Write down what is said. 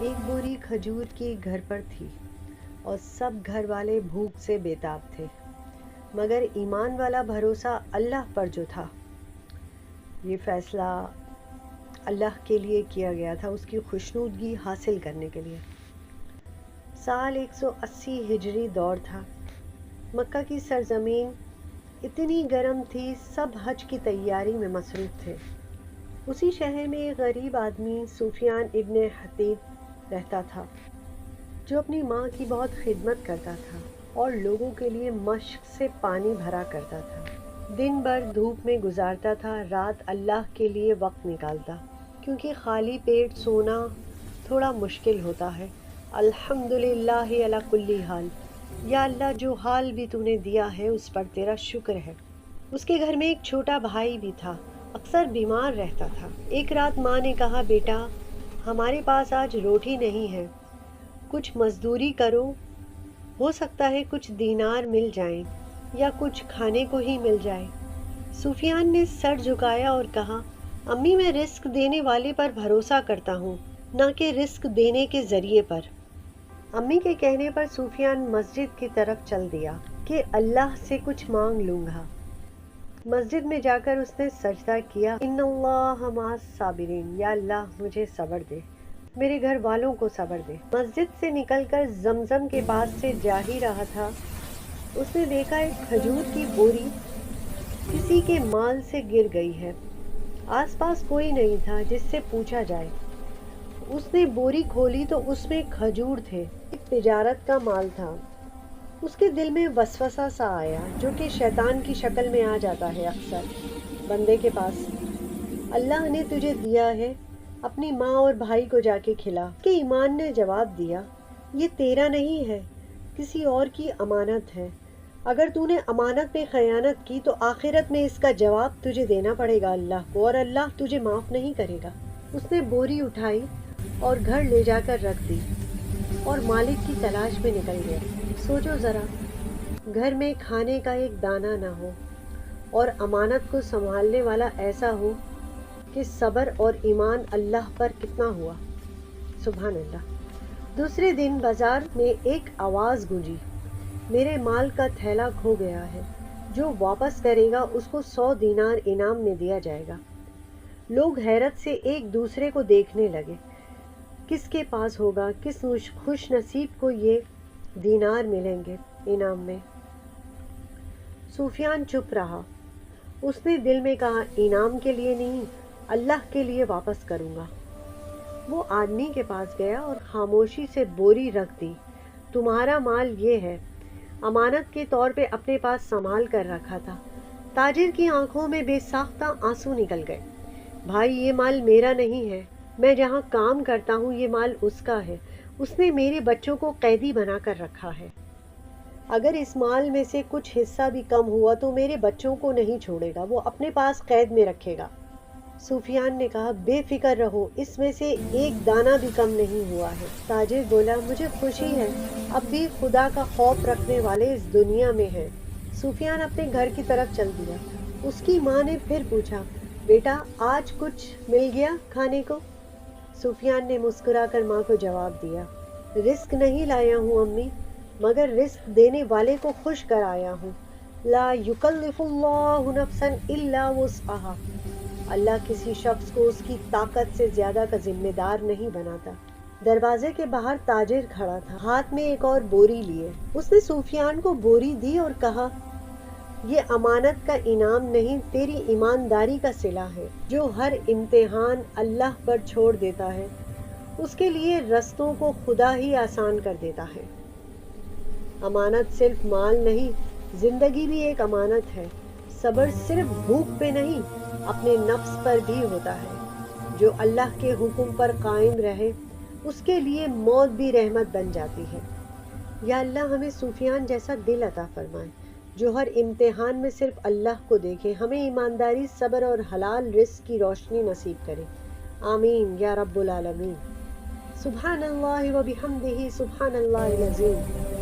ایک بوری کھجور کی گھر پر تھی اور سب گھر والے بھوک سے بیتاب تھے، مگر ایمان والا بھروسہ اللہ پر جو تھا، یہ فیصلہ اللہ کے لیے کیا گیا تھا، اس کی خوشنودگی حاصل کرنے کے لیے۔ سال 180 ہجری دور تھا۔ مکہ کی سرزمین اتنی گرم تھی، سب حج کی تیاری میں مصروف تھے۔ اسی شہر میں ایک غریب آدمی سفیان ابن حتیب رہتا تھا، جو اپنی ماں کی بہت خدمت کرتا تھا اور لوگوں کے لیے مشق سے پانی بھرا کرتا تھا۔ دن بھر دھوپ میں گزارتا تھا، رات اللہ کے لیے وقت نکالتا، کیونکہ خالی پیٹ سونا تھوڑا مشکل ہوتا ہے۔ الحمدللہ علی کل حال، یا اللہ جو حال بھی تو نے دیا ہے اس پر تیرا شکر ہے۔ اس کے گھر میں ایک چھوٹا بھائی بھی تھا، اکثر بیمار رہتا تھا۔ ایک رات ماں نے کہا، بیٹا ہمارے پاس آج روٹی نہیں ہے، کچھ مزدوری کرو، ہو سکتا ہے کچھ دینار مل جائیں یا کچھ کھانے کو ہی مل جائے۔ سفیان نے سر جھکایا اور کہا، امی میں رزق دینے والے پر بھروسہ کرتا ہوں، نہ کہ رزق دینے کے ذریعے پر۔ امی کے کہنے پر سفیان مسجد کی طرف چل دیا کہ اللہ سے کچھ مانگ لوں گا۔ مسجد میں جا کر اس نے سجدہ کیا، ان اللہ مع الصابرین، یا اللہ مجھے صبر دے، میرے گھر والوں کو صبر دے۔ مسجد سے نکل کر زمزم کے پاس سے جا ہی رہا تھا، اس نے دیکھا ایک کھجور کی بوری کسی کے مال سے گر گئی ہے۔ آس پاس کوئی نہیں تھا جس سے پوچھا جائے۔ اس نے بوری کھولی تو اس میں کھجور تھے، ایک تجارت کا مال تھا۔ اس کے دل میں وسوسہ سا آیا، جو کہ شیطان کی شکل میں آ جاتا ہے اکثر بندے کے پاس۔ اللہ نے تجھے دیا ہے، اپنی ماں اور بھائی کو جا کے کھلا۔ کہ ایمان نے جواب دیا، یہ تیرا نہیں ہے، کسی اور کی امانت ہے۔ اگر تو نے امانت میں خیانت کی تو آخرت میں اس کا جواب تجھے دینا پڑے گا اللہ کو، اور اللہ تجھے معاف نہیں کرے گا۔ اس نے بوری اٹھائی اور گھر لے جا کر رکھ دی اور مالک کی تلاش میں نکل گیا۔ سوچو ذرا، گھر میں کھانے کا ایک دانہ نہ ہو اور امانت کو سنبھالنے والا ایسا ہو کہ صبر اور ایمان اللہ پر کتنا ہوا۔ سبحان اللہ۔ دوسرے دن بازار میں ایک آواز گونجی، میرے مال کا تھیلا کھو گیا ہے، جو واپس کرے گا اس کو 100 دینار انعام میں دیا جائے گا۔ لوگ حیرت سے ایک دوسرے کو دیکھنے لگے، کس کے پاس ہوگا، کس خوش نصیب کو یہ دینار ملیں گے انعام میں۔ سفیان چپ رہا۔ اس نے دل میں کہا، انعام کے لیے نہیں، اللہ کے لیے واپس کروں گا۔ وہ آدمی کے پاس گیا اور خاموشی سے بوری رکھ دی، تمہارا مال یہ ہے، امانت کے طور پہ اپنے پاس سنبھال کر رکھا تھا۔ تاجر کی آنکھوں میں بے ساختہ آنسو نکل گئے۔ بھائی یہ مال میرا نہیں ہے، میں جہاں کام کرتا ہوں یہ مال اس کا ہے، اس نے میرے بچوں کو قیدی بنا کر رکھا ہے، اگر اس مال میں سے کچھ حصہ بھی کم ہوا تو میرے بچوں کو نہیں چھوڑے گا، وہ اپنے پاس قید میں رکھے گا۔ سفیان نے کہا، بے فکر رہو، اس میں سے ایک دانہ بھی کم نہیں ہوا ہے۔ تاجر بولا، مجھے خوشی ہے، اب بھی خدا کا خوف رکھنے والے اس دنیا میں ہیں۔ سفیان اپنے گھر کی طرف چل دیا۔ اس کی ماں نے پھر پوچھا، بیٹا آج کچھ مل گیا کھانے کو؟ سفیان نے مسکرا کر ماں کو جواب دیا، رزق نہیں لایا ہوں امی، مگر رزق دینے والے کو خوش کر آیا ہوں۔ لا یکلف اللہ نفسا الا وسعها، اللہ کسی شخص کو اس کی طاقت سے زیادہ کا ذمہ دار نہیں بناتا۔ دروازے کے باہر تاجر کھڑا تھا، ہاتھ میں ایک اور بوری لیے۔ اس نے سفیان کو بوری دی اور کہا، یہ امانت کا انعام نہیں، تیری ایمانداری کا صلہ ہے۔ جو ہر امتحان اللہ پر چھوڑ دیتا ہے، اس کے لیے رستوں کو خدا ہی آسان کر دیتا ہے۔ امانت صرف مال نہیں، زندگی بھی ایک امانت ہے۔ صبر صرف بھوک پہ نہیں، اپنے نفس پر بھی ہوتا ہے۔ جو اللہ کے حکم پر قائم رہے، اس کے لیے موت بھی رحمت بن جاتی ہے۔ یا اللہ ہمیں سفیان جیسا دل عطا فرمائے، جو ہر امتحان میں صرف اللہ کو دیکھے، ہمیں ایمانداری، صبر اور حلال رزق کی روشنی نصیب کرے۔ آمین یا رب العالمین۔ سبحان اللہ و بحمدہ، سبحان اللہ العظیم۔